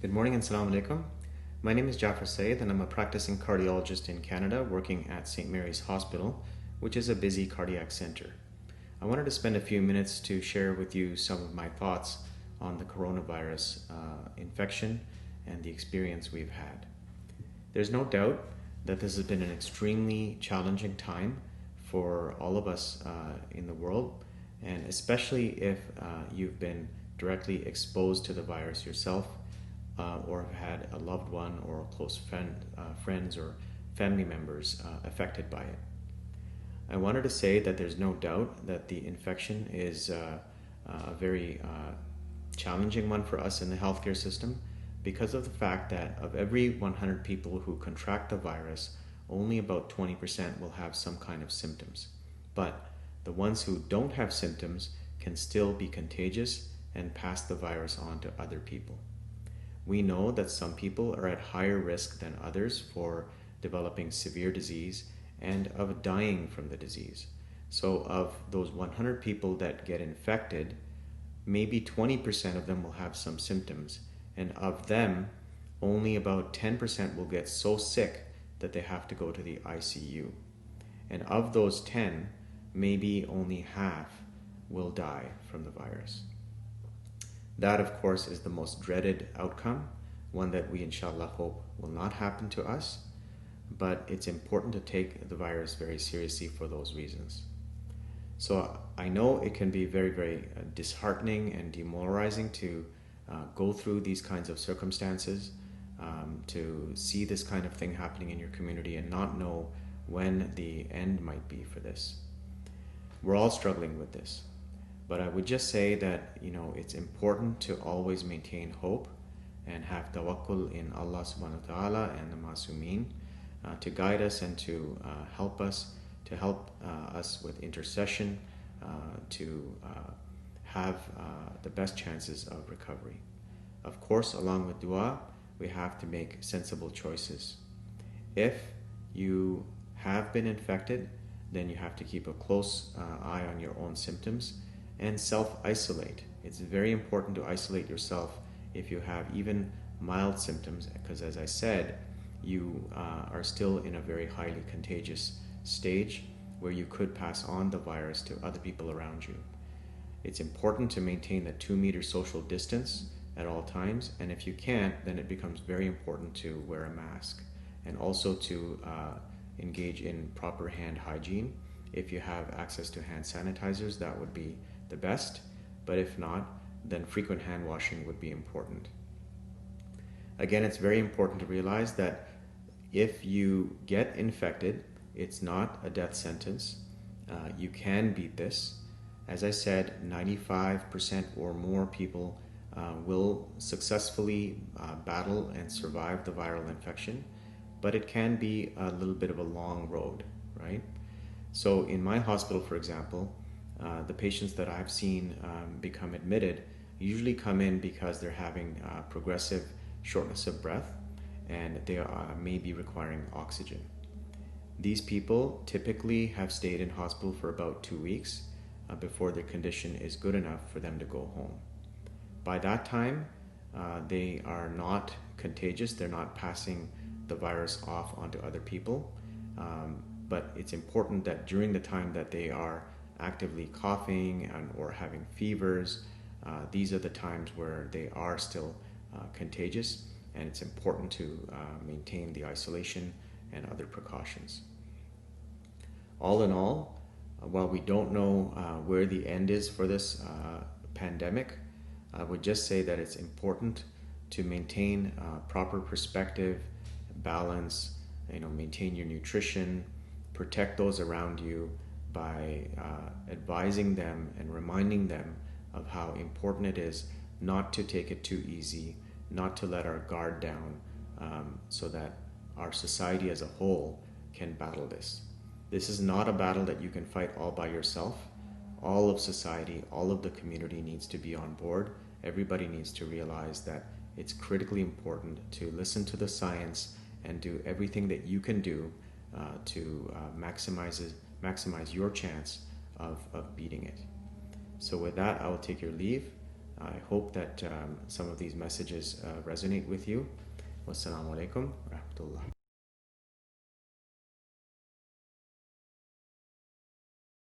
Good morning and Assalamu alaikum. My name is Jaffer Syed and I'm a practicing cardiologist in Canada working at St. Mary's Hospital, which is a busy cardiac center. I wanted to spend a few minutes to share with you some of my thoughts on the coronavirus infection and the experience we've had. There's no doubt that this has been an extremely challenging time for all of us in the world, and especially if you've been directly exposed to the virus yourself or have had a loved one or a close friends or family members affected by it. I wanted to say that there's no doubt that the infection is a very challenging one for us in the healthcare system because of the fact that of every 100 people who contract the virus, only about 20% will have some kind of symptoms. But the ones who don't have symptoms can still be contagious and pass the virus on to other people. We know that some people are at higher risk than others for developing severe disease and of dying from the disease. So of those 100 people that get infected, maybe 20% of them will have some symptoms, and of them, only about 10% will get so sick that they have to go to the ICU. And of those 10, maybe only half will die from the virus. That, of course, is the most dreaded outcome, one that we inshallah hope will not happen to us, but it's important to take the virus very seriously for those reasons. So I know it can be very, very disheartening and demoralizing to go through these kinds of circumstances, to see this kind of thing happening in your community and not know when the end might be for this. We're all struggling with this. But I would just say that, it's important to always maintain hope and have tawakkul in Allah subhanahu wa ta'ala and the Masumeen to guide us and to help us with intercession to have the best chances of recovery. Of course, along with dua, we have to make sensible choices. If you have been infected, then you have to keep a close eye on your own symptoms and self-isolate. It's very important to isolate yourself if you have even mild symptoms, because as I said, you are still in a very highly contagious stage where you could pass on the virus to other people around you. It's important to maintain the 2-meter social distance at all times, and if you can't, then it becomes very important to wear a mask and also to engage in proper hand hygiene. If you have access to hand sanitizers, that would be the best, but if not, then frequent hand washing would be important. Again, it's very important to realize that if you get infected, it's not a death sentence. You can beat this. As I said, 95% or more people will successfully battle and survive the viral infection, but it can be a little bit of a long road, right? So in my hospital, for example, the patients that I've seen become admitted usually come in because they're having progressive shortness of breath and they may be requiring oxygen. These people typically have stayed in hospital for about 2 weeks before their condition is good enough for them to go home. By that time, they are not contagious, they're not passing the virus off onto other people, but it's important that during the time that they are actively coughing or having fevers, these are the times where they are still contagious, and it's important to maintain the isolation and other precautions. All in all, while we don't know where the end is for this pandemic, I would just say that it's important to maintain proper perspective, balance, maintain your nutrition, protect those around you by advising them and reminding them of how important it is not to take it too easy, not to let our guard down, so that our society as a whole can battle this. This is not a battle that you can fight all by yourself. All of society, all of the community needs to be on board. Everybody needs to realize that it's critically important to listen to the science and do everything that you can do to maximize your chance of beating it. So with that, I will take your leave. I hope that some of these messages resonate with you. Wassalamu alaikum wa rahmatullah.